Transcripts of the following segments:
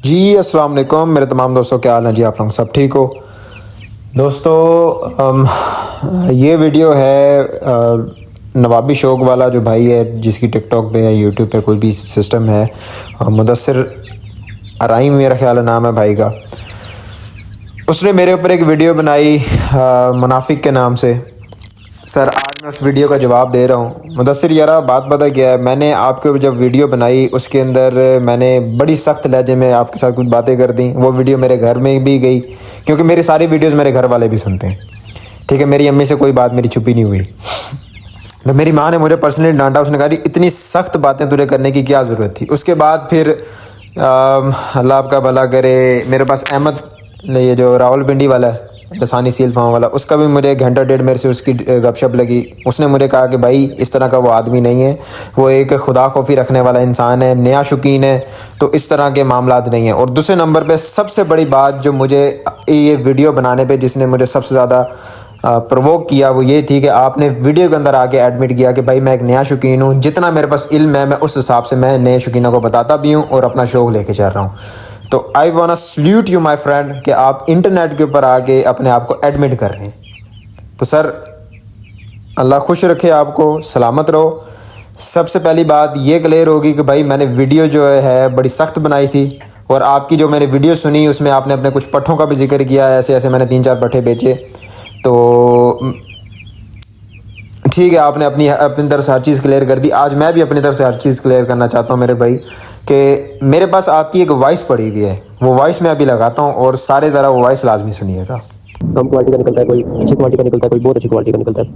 जी अस्सलाम वालेकुम मेरे तमाम दोस्तों, क्या हाल है जी? आप लोग सब ठीक हो? दोस्तों, ये वीडियो है नवाबी शौक वाला जो भाई है, जिसकी टिकटॉक पे या यूट्यूब पे कोई भी सिस्टम है, मुदस्सिर अराइम मेरा ख्याल है नाम है भाई का। उसने मेरे ऊपर एक वीडियो बनाई मुनाफिक के नाम से। सर, आज मैं उस वीडियो का जवाब दे रहा हूँ। मुदस्सिर यारा, बात पता क्या है, मैंने आपके ऊपर जब वीडियो बनाई उसके अंदर मैंने बड़ी सख्त लहजे में आपके साथ कुछ बातें कर दी। वो वीडियो मेरे घर में भी गई, क्योंकि मेरी सारी वीडियोस मेरे घर वाले भी सुनते हैं। ठीक है, मेरी अम्मी से कोई बात मेरी छुपी नहीं हुई। तो मेरी माँ ने मुझे पर्सनली डांटा। उसने कहा इतनी सख्त बातें तुझे करने की क्या ज़रूरत थी। उसके बाद फिर अल्लाह आपका भला करे, मेरे पास अहमद, ये जो रावलपिंडी वाला है, लसानी सील फार्म वाला, उसका भी मुझे घंटा डेढ़ मेरे से उसकी गपशप लगी। उसने मुझे कहा कि भाई इस तरह का वो आदमी नहीं है, वो एक खुदा खौफी रखने वाला इंसान है, नया शौकीन है, तो इस तरह के मामलात नहीं है। और दूसरे नंबर पे सबसे बड़ी बात जो मुझे ये वीडियो बनाने पे जिसने मुझे सबसे ज़्यादा प्रवोक किया वो ये थी कि आपने वीडियो के अंदर आके एडमिट किया कि भाई मैं एक नया शौकीन हूँ, जितना मेरे पास इल्म है मैं उस हिसाब से मैं नए शौकीनों को बताता भी हूँ और अपना शौक लेके चल रहा हूँ। तो I want salute you my friend कि आप इंटरनेट के ऊपर आके अपने आप को एडमिट कर रहे हैं। तो सर, अल्लाह खुश रखे आपको, सलामत रहो। सबसे पहली बात ये क्लियर होगी कि भाई मैंने वीडियो जो है बड़ी सख्त बनाई थी, और आपकी जो मैंने वीडियो सुनी उसमें आपने अपने कुछ पट्ठों का भी जिक्र किया है। ऐसे ऐसे मैंने 3-4 पट्ठे बेचे। तो ठीक है, आपने अपनी तरफ से हर चीज़ क्लियर कर दी। आज मैं भी अपनी तरफ से हर चीज़ क्लियर करना चाहता हूँ मेरे भाई, कि मेरे पास आपकी एक वॉइस पड़ी हुई है। वो वॉइस मैं अभी लगाता हूँ और सारे ज़रा वो वॉइस लाजमी सुनिएगा। कम क्वालिटी का निकलता है, कोई अच्छी क्वालिटी का निकलता है, कोई बहुत अच्छी क्वालिटी का निकलता है।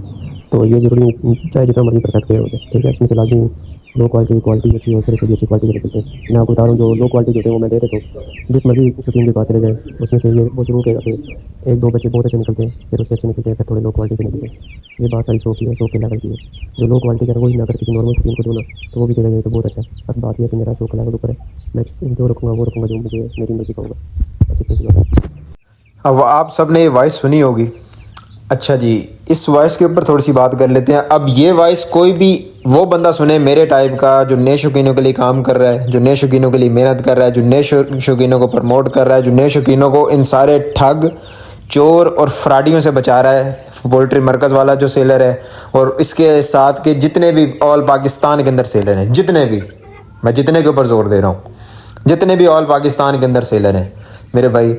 तो ये ज़रूरी नहीं, चाहे जितना मर्जी परफेक्ट हो जाए, ठीक है। इसमें से लाजमी लो क्वालिटी अच्छी हो, फिर भी अच्छी क्वालिटी के निकलते हैं। मैं आपको बता रहा हूँ, जो लो क्वालिटी होते हैं वो मैं दे देता हूँ। जिस मर्जी शौकीन के पास चले जाए, उसमें से ये वो जरूर कहेगा कि 1-2 बच्चे बहुत अच्छे निकलते हैं, फिर उससे अच्छे निकलते हैं, फिर थोड़े लो क्वालिटी के निकलते हैं। ये बात सारी शौक की है, शौक के लेवल की है। जो लो क्वालिटी का वही, अगर किसी नॉर्मल शौकीन को दो ना, तो वो भी कहेगा ये तो बहुत अच्छा है। अब बात यह है कि मेरा शौक लेवल ऊपर है, मैं जो रखूँगा वो रखूँगा जो मुझे मेरी मर्जी का होगा। ऐसी कोई बात नहीं। अब आप सब ने ये वॉइस सुनी होगी। अच्छा जी, इस वॉइस के ऊपर थोड़ी सी बात कर लेते हैं। अब ये वॉइस कोई भी वो बंदा सुने मेरे टाइप का, जो नए शौकीनों के लिए काम कर रहा है, जो नए शौकीनों के लिए मेहनत कर रहा है, जो नए शौकीनों को प्रमोट कर रहा है, जो नए शौकीनों को इन सारे ठग, चोर और फ्रॉडियों से बचा रहा है। पोल्ट्री मरकज़ वाला जो सेलर है, और इसके साथ के जितने भी ऑल पाकिस्तान के अंदर सेलर हैं, जितने भी, मैं जितने के ऊपर जोर दे रहा हूँ, जितने भी ऑल पाकिस्तान के अंदर सेलर हैं मेरे भाई,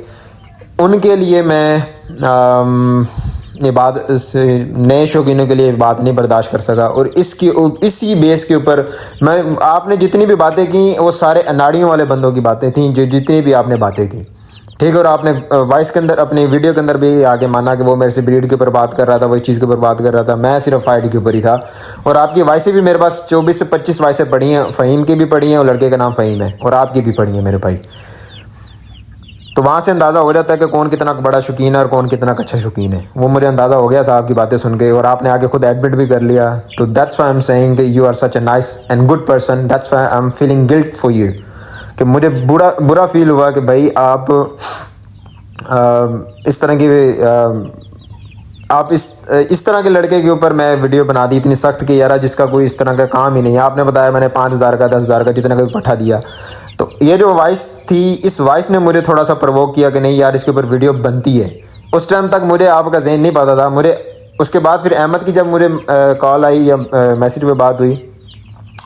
उनके लिए मैं ये बात नए शौकीनों के लिए बात नहीं बर्दाश्त कर सका। और इसी बेस के ऊपर मैं, आपने जितनी भी बातें की वो सारे अनाड़ियों वाले बंदों की बातें थी, जो जितनी भी आपने बातें की, ठीक है। और आपने वॉइस के अंदर, अपने वीडियो के अंदर भी आगे माना कि वो मेरे से ब्रीड के ऊपर बात कर रहा था, वही चीज़ के ऊपर बात कर रहा था। मैं सिर्फ फाइट के ऊपर ही था। और आपकी वॉइसें भी मेरे पास 24 से 25 वॉइसें पड़ी हैं। फ़हीम की भी पड़ी हैं, और लड़के का नाम फ़हीम है, और आपकी भी पड़ी है मेरे भाई। तो वहाँ से अंदाज़ा हो जाता है कि कौन कितना बड़ा शौकीन है और कौन कितना अच्छा शौकीन है। वो मुझे अंदाज़ा हो गया था आपकी बातें सुन के, और आपने आगे खुद एडमिट भी कर लिया। तो that's why I am saying you are such a nice and good person. That's why I am feeling guilt for you, कि मुझे बुरा फील हुआ कि भाई आप इस तरह की आप इस तरह के लड़के के ऊपर मैं वीडियो बना दी इतनी सख्त कि यार जिसका कोई इस तरह का काम ही नहीं है। आपने बताया मैंने 5,000 का 10,000 का जितना का भी पठा दिया। तो ये जो वॉइस थी, इस वॉइस ने मुझे थोड़ा सा प्रवोक किया कि नहीं यार इसके ऊपर वीडियो बनती है। उस टाइम तक मुझे आपका ज़हन नहीं पता था। मुझे उसके बाद फिर अहमद की जब मुझे कॉल आई या मैसेज पे बात हुई,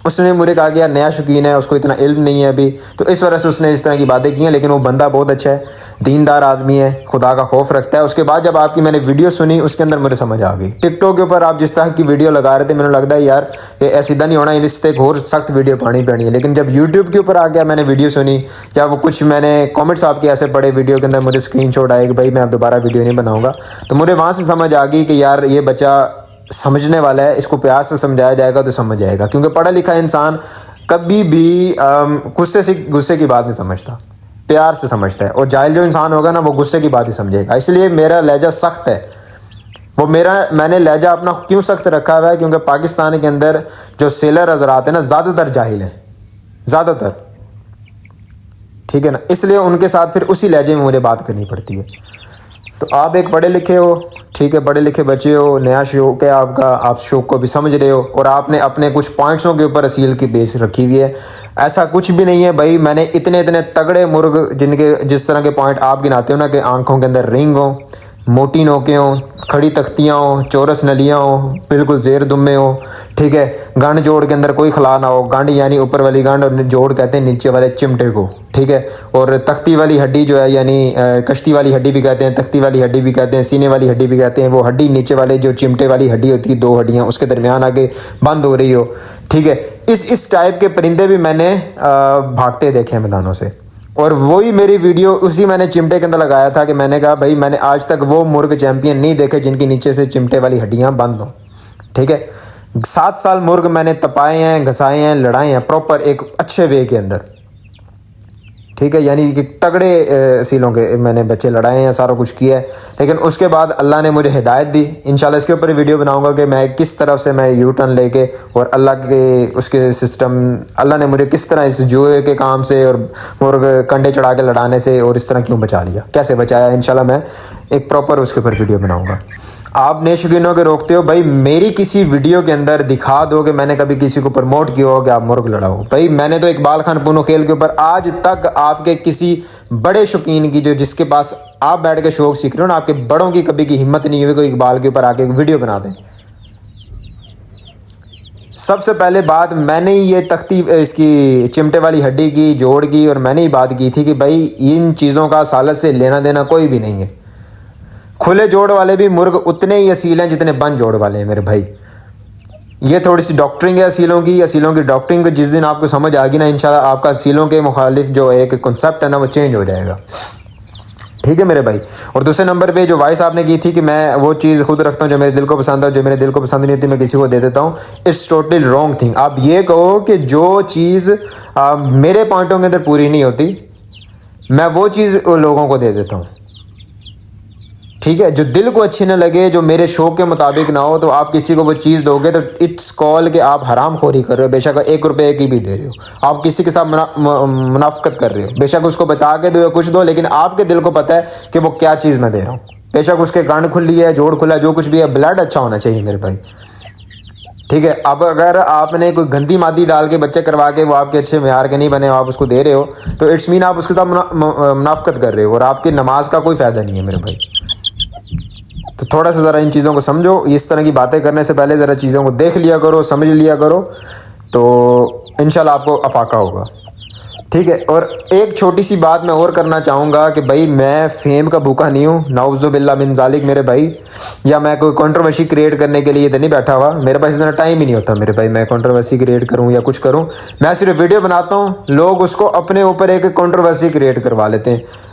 उसने मुझे कहा कि यार नया शौकीन है, उसको इतना इल्म नहीं है अभी, तो इस वजह से उसने इस तरह की बातें की हैं। लेकिन वो बंदा बहुत अच्छा है, दीनदार आदमी है, खुदा का खौफ रखता है। उसके बाद जब आपकी मैंने वीडियो सुनी, उसके अंदर मुझे समझ आ गई। टिकटॉक के ऊपर आप जिस तरह की वीडियो लगा रहे थे, मैंने लगता है यार ये ऐसा सीधा नहीं होना, इससे एक और सख्त वीडियो पानी पड़नी है। लेकिन जब यूट्यूब के ऊपर आ गया, मैंने वीडियो सुनी, या वो कुछ मैंने कॉमेंट्स आपके ऐसे पढ़े वीडियो के अंदर, मुझे स्क्रीन आए कि भाई मैं अब दोबारा वीडियो नहीं बनाऊँगा, तो मुझे वहाँ से समझ आ गई कि यार ये बच्चा समझने वाला है, इसको प्यार से समझाया जाएगा तो समझ जाएगा। क्योंकि पढ़ा लिखा इंसान कभी भी गुस्से की बात नहीं समझता, प्यार से समझता है। और जाहिल जो इंसान होगा ना, वो गुस्से की बात ही समझेगा। इसलिए मेरा लहजा सख्त है। मैंने लहजा अपना क्यों सख्त रखा हुआ है, क्योंकि पाकिस्तान के अंदर जो सेलर हजरात हैं ना, ज़्यादातर जाहिल हैं, ज़्यादातर, ठीक है ना। इसलिए उनके साथ फिर उसी लहजे में मुझे बात करनी पड़ती है। तो आप एक पढ़े लिखे हो, ठीक है, पढ़े लिखे बच्चे हो, नया शौक है आपका, आप शौक को भी समझ रहे हो और आपने अपने कुछ पॉइंट्सों के ऊपर असील की बेस रखी हुई है। ऐसा कुछ भी नहीं है भाई, मैंने इतने इतने तगड़े मुर्ग जिनके जिस तरह के पॉइंट आप गिनाते हो ना, कि आंखों के अंदर रिंग हो, मोटी नोकें हो, खड़ी तख्तियाँ हो, चौरस नलियाँ हो, बिल्कुल जेर दुम्मे हो, ठीक है, गांड जोड़ के अंदर कोई खला ना हो, गांड यानी ऊपर वाली गांड और जोड़ कहते हैं नीचे वाले चिमटे को, ठीक है, और तख्ती वाली हड्डी जो है यानी कश्ती वाली हड्डी भी कहते हैं, तख्ती वाली हड्डी भी कहते हैं, सीने वाली हड्डी भी कहते हैं, वो हड्डी नीचे वाले जो चिमटे वाली हड्डी होती है, 2 हड्डियाँ उसके दरमियान आगे बंद हो रही हो, ठीक है। इस टाइप के परिंदे भी मैंने भागते देखे हैं मैदानों से, और वही मेरी वीडियो उसी मैंने चिमटे के अंदर लगाया था कि मैंने कहा भाई मैंने आज तक वो मुर्ग चैंपियन नहीं देखे जिनकी नीचे से चिमटे वाली हड्डियां बंद हों, ठीक है। 7 साल मुर्ग मैंने तपाए हैं, घसाए हैं, लड़ाए हैं प्रॉपर एक अच्छे वे के अंदर, ठीक है, यानी कि तगड़े सीलों के मैंने बच्चे लड़ाए हैं, सारा कुछ किया है। लेकिन उसके बाद अल्लाह ने मुझे हिदायत दी, इंशाल्लाह इसके ऊपर वीडियो बनाऊंगा कि मैं किस तरह से मैं यू टर्न लेके और अल्लाह के उसके सिस्टम, अल्लाह ने मुझे किस तरह इस जुए के काम से और मुर्ग कंडे चढ़ा के लड़ाने से और इस तरह क्यों बचा लिया, कैसे बचाया, इंशाल्लाह मैं एक प्रॉपर उसके ऊपर वीडियो बनाऊँगा। आप नए शौकीनों के रोकते हो भाई, मेरी किसी वीडियो के अंदर दिखा दो कि मैंने कभी किसी को प्रमोट किया हो कि आप मुर्ग लड़ाओ। भाई मैंने तो इकबाल खान पूनो खेल के ऊपर आज तक आपके किसी बड़े शौकीन की, जो जिसके पास आप बैठ के शौक सीख रहे हो ना, आपके बड़ों की कभी की हिम्मत नहीं हुई कोई इकबाल के ऊपर आके एक वीडियो बना दें। सबसे पहले बात मैंने ही ये तख्ती इसकी चिमटे वाली हड्डी की जोड़ की, और मैंने ही बात की थी कि भाई इन चीज़ों का सालत से लेना देना कोई भी नहीं है। खुले जोड़ वाले भी मुर्ग उतने ही असील हैं जितने बंद जोड़ वाले हैं मेरे भाई। ये थोड़ी सी डॉक्टरिंग है असीलों की डॉक्टरिंग जिस दिन आपको समझ आ गई ना, इंशाल्लाह आपका असीलों के मुखालिफ जो एक कॉन्सेप्ट है ना वो चेंज हो जाएगा, ठीक है मेरे भाई। और दूसरे नंबर पे जो वॉइस आपने की थी कि मैं वो चीज़ खुद रखता हूँ जो मेरे दिल को पसंद है, जो मेरे दिल को पसंद नहीं होती मैं किसी को दे देता हूँ, इट्स टोटली रॉन्ग थिंग। आप ये कहो कि जो चीज़ मेरे पॉइंटों के अंदर पूरी नहीं होती मैं वो चीज़ लोगों को दे देता हूँ, ठीक है। जो दिल को अच्छी ना लगे, जो मेरे शौक के मुताबिक ना हो, तो आप किसी को वो चीज़ दोगे तो इट्स कॉल कि आप हराम खोरी कर रहे हो। बेशक 1 रुपये की भी दे रहे हो, आप किसी के साथ मुनाफकत कर रहे हो। बेशक उसको बता के दो या कुछ दो, लेकिन आपके दिल को पता है कि वो क्या चीज़ मैं दे रहा हूँ। बेशक उसके गांड खुली है, जोड़ खुला, जो कुछ भी है, ब्लड अच्छा होना चाहिए मेरे भाई, ठीक है। अब अगर आपने कोई गंदी मादी डाल के बच्चे करवा के वो आपके अच्छे मेयार के नहीं बने, आप उसको दे रहे हो, तो इट्स मीन आप उसके साथ मुनाफकत कर रहे हो और आपकी नमाज का कोई फ़ायदा नहीं है मेरे भाई। तो थोड़ा सा ज़रा इन चीज़ों को समझो। इस तरह की बातें करने से पहले ज़रा चीज़ों को देख लिया करो, समझ लिया करो, तो इंशाल्लाह आपको अफाका होगा, ठीक है। और एक छोटी सी बात मैं और करना चाहूँगा कि भाई मैं फेम का भूखा नहीं हूँ, नाउज़ु बिल्लाह मिन ज़ालिक मेरे भाई, या मैं कोई कंट्रोवर्सी क्रिएट करने के लिए तो नहीं बैठा हुआ। मेरे पास इतना टाइम ही नहीं होता मेरे भाई मैं कंट्रोवर्सी क्रिएट करूँ या कुछ करूँ। मैं सिर्फ वीडियो बनाता हूँ, लोग उसको अपने ऊपर एक कंट्रोवर्सी क्रिएट करवा लेते हैं।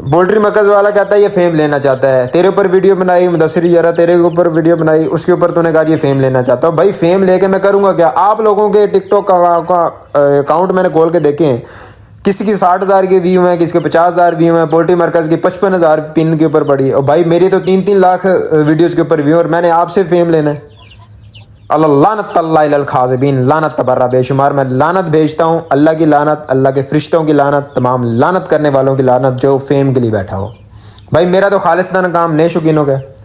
पोल्ट्री मरकज़ वाला कहता है ये फेम लेना चाहता है, तेरे ऊपर वीडियो बनाई, मुदस्सिर जरा तेरे ऊपर वीडियो बनाई, उसके ऊपर तूने कहा ये फेम लेना चाहता हूँ। भाई फेम लेके मैं करूँगा क्या? आप लोगों के टिकटॉक का अकाउंट मैंने खोल के देखे हैं, किसी की 60,000 के व्यू हैं, किसी के 50,000 व्यू हैं, पोल्ट्री मरकज़ की 55,000 पिन के ऊपर पड़ी। और भाई मेरी तो 3-3 लाख वीडियोज़ के ऊपर व्यू, और मैंने आपसे फेम लेना है। अल्लाह लानत अल्लाह खाज़िबीन, लानत तबर्रा बेशुमार मैं लानत भेजता हूँ, अल्लाह की लानत, अल्लाह के फरिश्तों की लानत, तमाम लानत करने वालों की लानत जो फेम के लिए बैठा हो। भाई मेरा तो खालिस्तान काम नए शौकीनों का है,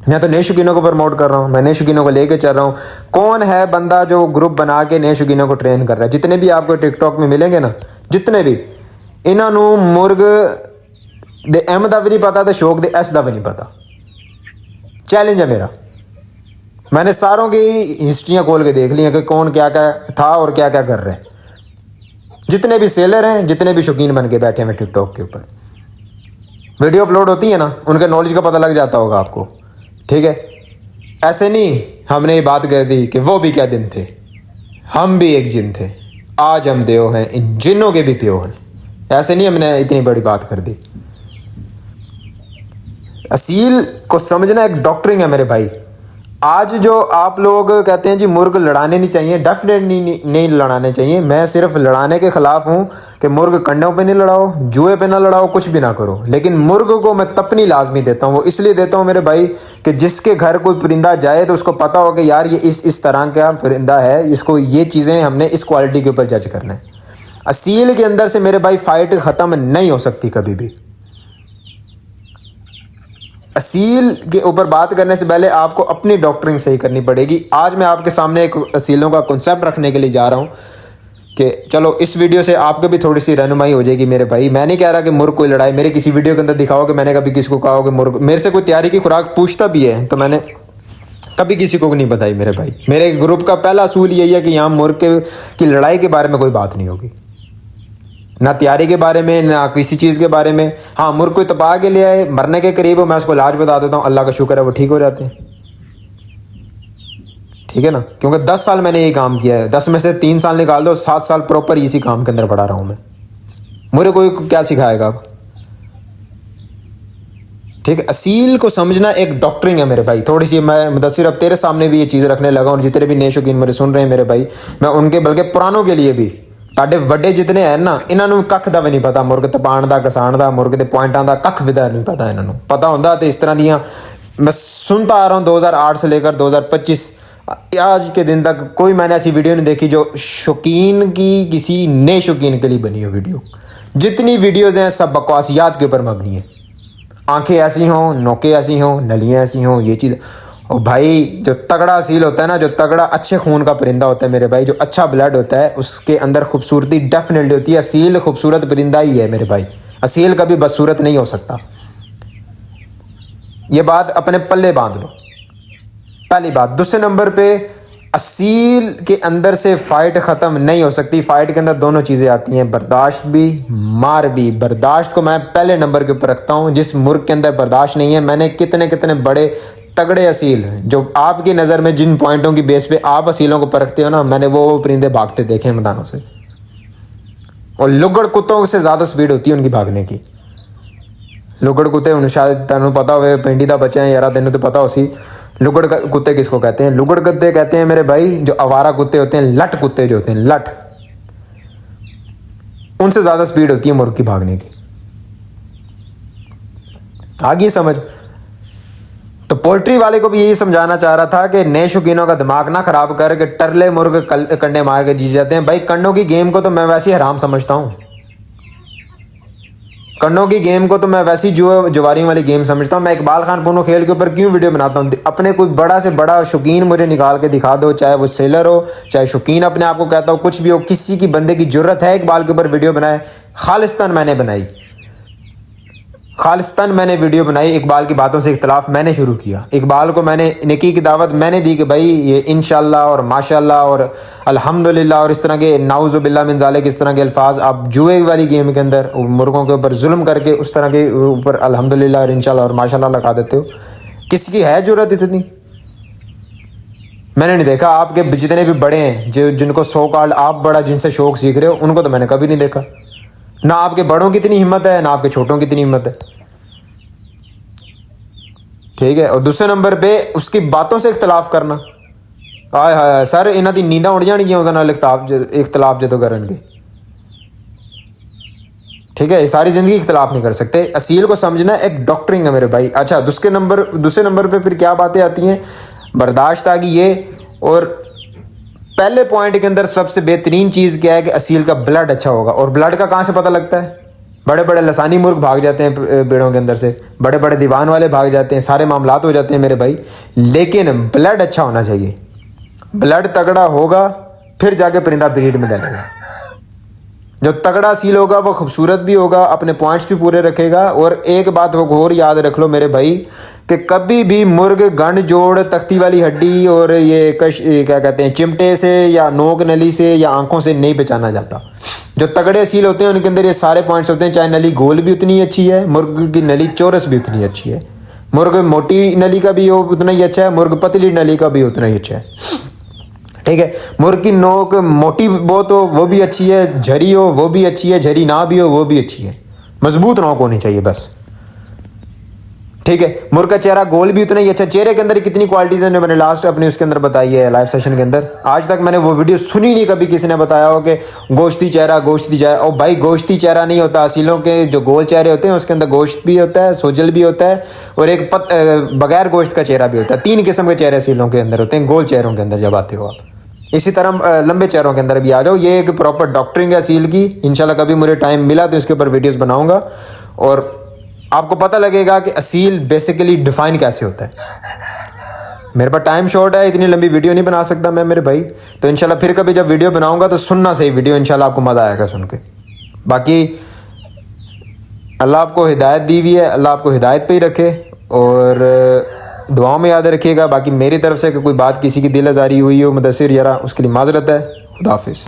मैं तो नए शौकीनों को प्रमोट कर रहा हूँ, मैं नए शौकीनों को लेके चल रहा हूँ। कौन है बंदा जो ग्रुप बना के नए शौकीनों को ट्रेन कर रहा है? जितने भी आपको टिकटॉक में मिलेंगे ना, जितने भी, इन्होंने मुर्ग दे एम का भी नहीं पता, तो शौक दे एस का भी नहीं पता। चैलेंज है मेरा, मैंने सारों की हिस्ट्रियाँ खोल के देख ली हैं कि कौन क्या क्या था और क्या क्या कर रहे हैं। जितने भी सेलर हैं, जितने भी शौकीन बन के बैठे हैं टिकटॉक के ऊपर, वीडियो अपलोड होती है ना, उनके नॉलेज का पता लग जाता होगा आपको, ठीक है। ऐसे नहीं हमने ये बात कर दी कि वो भी क्या दिन थे, हम भी एक जिन थे, आज हम देव हैं, इन जिन्नों के भी प्यो हैं। ऐसे नहीं हमने इतनी बड़ी बात कर दी। असील को समझना एक डॉक्टरिंग है मेरे भाई। आज जो आप लोग कहते हैं जी मुर्ग लड़ाने नहीं चाहिए, डेफिनेटली नहीं लड़ाने चाहिए। मैं सिर्फ लड़ाने के ख़िलाफ़ हूँ कि मुर्ग कंडों पे नहीं लड़ाओ, जुए पे ना लड़ाओ, कुछ भी ना करो। लेकिन मुर्ग को मैं तपनी लाजमी देता हूँ। वो इसलिए देता हूँ मेरे भाई कि जिसके घर कोई परिंदा जाए तो उसको पता हो कि यार ये इस तरह का परिंदा है, इसको ये चीज़ें हमने इस क्वालिटी के ऊपर जज करना है। असील के अंदर से मेरे भाई फ़ाइट ख़त्म नहीं हो सकती कभी भी। असील के ऊपर बात करने से पहले आपको अपनी डॉक्टरिंग सही करनी पड़ेगी। आज मैं आपके सामने एक असीलों का कॉन्सेप्ट रखने के लिए जा रहा हूँ कि चलो इस वीडियो से आपको भी थोड़ी सी रहनुमाई हो जाएगी मेरे भाई। मैं नहीं कह रहा कि मुर्ग कोई लड़ाई, मेरे किसी वीडियो के अंदर दिखाओ कि मैंने कभी किसी को कहा हो कि मुर्ग, मेरे से कोई तैयारी की खुराक पूछता भी है तो मैंने कभी किसी को नहीं बताई मेरे भाई। मेरे ग्रुप का पहला असूल यही है कि यहाँ मुर्ग की लड़ाई के बारे में कोई बात नहीं होगी, ना तैयारी के बारे में, ना किसी चीज़ के बारे में। हाँ, मुर्ग कोई तपा के ले आए, मरने के करीब हो, मैं उसको इलाज बता देता हूँ, अल्लाह का शुक्र है वो ठीक हो जाते हैं। ठीक है ना, क्योंकि 10 साल मैंने ये काम किया है, 10 में से 3 साल निकाल दो, 7 साल प्रॉपर इसी काम के अंदर पड़ा रहा हूँ मैं। मुझे कोई क्या सिखाएगा अब? ठीक है, असील को समझना एक डॉक्टरिंग है मेरे भाई। थोड़ी सी मैं मुदस्सिर अब तेरे सामने भी ये चीज़ रखने लगा हूँ, जितने भी नए शौकीन मेरे सुन रहे हैं मेरे भाई, मैं उनके बल्कि पुरानों के लिए भी, ताडे वड्डे जितने हैं ना, इन्होंने कख दा भी नहीं पता, मुर्ग तपाण दा, घसाण दा, मुर्ग के पॉइंटां दा कख भी दा नहीं पता। इन्होंने पता होंदा तो इस तरह दियाँ मैं सुनता आ रहा हूँ 2008 से लेकर 2025 आज के दिन तक कोई मैंने ऐसी वीडियो नहीं देखी जो शौकीन की किसी नए शौकीन के लिए बनी हो वीडियो। जितनी वीडियोज़ हैं सब बकवासियात के ऊपर मबनी है। आंखें ऐसी हों, नोकें ऐसी हों, नलियाँ ऐसी हों, ये चीज़। और भाई जो तगड़ा असील होता है ना, जो तगड़ा अच्छे खून का परिंदा होता है मेरे भाई, जो अच्छा ब्लड होता है, उसके अंदर खूबसूरती डेफिनेटली होती है। असील खूबसूरत परिंदा ही है मेरे भाई, असील कभी बदसूरत नहीं हो सकता। ये बात अपने पल्ले बांध लो, पहली बात। दूसरे नंबर पे, असील के अंदर से फाइट ख़त्म नहीं हो सकती। फाइट के अंदर दोनों चीज़ें आती हैं, बर्दाश्त भी, मार भी। बर्दाश्त को मैं पहले नंबर के ऊपर रखता हूँ। जिस मुर्ग के अंदर बर्दाश्त नहीं है, मैंने कितने कितने बड़े तगड़े असील जो आपकी नज़र में जिन पॉइंटों की बेस पे आप असीलों को परखते हो ना, मैंने वो परिंदे भागते देखे हैं मैदानों से। और लुगड़ कुत्तों से ज़्यादा स्पीड होती है उनकी भागने की। लुगड़ कुत्ते हूँ शायद तेन पता हो, पिंडी का बच्चा है यार, तेन तो पता हो सी लुगड़ कुत्ते किसको कहते हैं। लुगड़ कुत्ते कहते हैं मेरे भाई जो आवारा कुत्ते होते हैं, लट कुत्ते जो होते हैं, लट, उनसे ज़्यादा स्पीड होती है मुर्ग की भागने की। आगे समझ। तो पोल्ट्री वाले को भी यही समझाना चाह रहा था कि नए शौकीनों का दिमाग ना खराब कर के टरले मुर्ग कंडे मार के जीत जाते हैं। भाई कंडों की गेम को तो मैं वैसे ही हराम समझता हूँ। कंडों की गेम को तो मैं वैसी जुवारी वाली गेम समझता हूँ। मैं इकबाल खान पूनो खेल के ऊपर क्यों वीडियो बनाता हूँ? अपने कोई बड़ा से बड़ा शौकीन मुझे निकाल के दिखा दो, चाहे वो सेलर हो, चाहे शौकीन अपने आप को कहता हो, कुछ भी हो, किसी की बंदे की जरूरत है इकबाल के ऊपर वीडियो बनाए। खालिस्तान मैंने बनाई, खालिस्तान मैंने वीडियो बनाई। इकबाल की बातों से इख्तलाफ मैंने शुरू किया। इकबाल को मैंने नेकी की दावत मैंने दी कि भाई ये इंशाल्लाह और माशाल्लाह और अल्हम्दुलिल्लाह और इस तरह के नाउज़ु बिल्लाह मिन ज़ालिक, इस तरह के अल्फाज आप जुए वाली गेम के अंदर मुर्गों के ऊपर जुल्म करके उस तरह के ऊपर अल्हम्दुलिल्लाह और इंशाल्लाह और माशाल्लाह लगा देते हो। किसी की है ज़रूरत इतनी? मैंने नहीं देखा। आपके जितने भी बड़े हैं जो जिनको सो कॉल्ड आप बड़ा जिनसे शौक सीख रहे हो, उनको तो मैंने कभी नहीं देखा। ना आपके बड़ों की इतनी हिम्मत है, ना आपके छोटों की इतनी हिम्मत है। ठीक है। और दूसरे नंबर पे उसकी बातों से इख्तलाफ करना, हाय हाय सर इन्हों की नींदा उड़ जाएगी उसके इख्तलाफ जो करेंगे। ठीक है, ये सारी ज़िंदगी इख्तलाफ नहीं कर सकते। असील को समझना एक डॉक्टरिंग है मेरे भाई। अच्छा, दूसरे नंबर पे फिर क्या बातें आती हैं? बर्दाश्त आ गई ये। और पहले पॉइंट के अंदर सबसे बेहतरीन चीज़ क्या है कि असील का ब्लड अच्छा होगा। और ब्लड का कहाँ से पता लगता है? बड़े बड़े लसानी मुर्ग भाग जाते हैं बेड़ों के अंदर से, बड़े बड़े दीवान वाले भाग जाते हैं, सारे मामलात हो जाते हैं मेरे भाई। लेकिन ब्लड अच्छा होना चाहिए। ब्लड तगड़ा होगा फिर जाके परिंदा ब्रीड में डलेगा। जो तगड़ा असील होगा वो खूबसूरत भी होगा, अपने पॉइंट्स भी पूरे रखेगा। और एक बात वो और याद रख लो मेरे भाई कि कभी भी मुर्ग गंड जोड़, तख्ती वाली हड्डी और ये क्या कहते हैं चिमटे से या नोक नली से या आंखों से नहीं पहचाना जाता। जो तगड़े असील होते हैं उनके अंदर ये सारे पॉइंट्स होते हैं। चाहे नली गोल भी उतनी अच्छी है, मुर्ग की नली चौरस भी उतनी अच्छी है, मुर्ग मोटी नली का भी उतना ही अच्छा है, मुर्ग पतली नली का भी उतना ही अच्छा है। ठीक है, मुर्ग की नोक मोटी बहुत हो वो भी अच्छी है, झरी हो वो भी अच्छी है, झरी ना भी हो वो भी अच्छी है, मजबूत नोक होनी चाहिए बस। ठीक है, मुर्ग का चेहरा गोल भी उतना ही अच्छा। चेहरे के अंदर कितनी क्वालिटीज़ हैं जो मैंने लास्ट अपने उसके अंदर बताई है लाइव सेशन के अंदर। आज तक मैंने वो वीडियो सुनी नहीं कभी किसी ने बताया हो कि गोश्ती चेहरा। और भाई गोश्ती चेहरा नहीं होता। असीलों के जो गोल चेहरे होते हैं उसके अंदर गोश्त भी होता है, सोजल भी होता है और एक बगैर गोश्त का चेहरा भी होता है। 3 किस्म के चेहरे असीलों के अंदर होते हैं, गोल चेहरों के अंदर जब आते हो आप। इसी तरह लंबे चेहरों के अंदर भी आ जाओ। ये एक प्रॉपर डॉक्टरिंग है असील की। इंशाल्लाह कभी मुझे टाइम मिला तो इसके ऊपर वीडियोस बनाऊंगा। और आपको पता लगेगा कि असील बेसिकली डिफ़ाइन कैसे होता है। मेरे पास टाइम शॉर्ट है, इतनी लंबी वीडियो नहीं बना सकता मैं मेरे भाई, तो इंशाल्लाह फिर कभी जब वीडियो बनाऊंगा तो सुनना सही वीडियो, इंशाल्लाह आपको मज़ा आएगा सुन के। बाकी अल्लाह आपको हिदायत दी हुई है, अल्लाह आपको हिदायत पे ही रखे और दुआओं में याद रखिएगा। बाकी मेरी तरफ से कि कोई बात किसी की दिल आज़ारी हुई हो मुदस्सिर यारा, उसके लिए माजरत है। खुदा हाफिज़।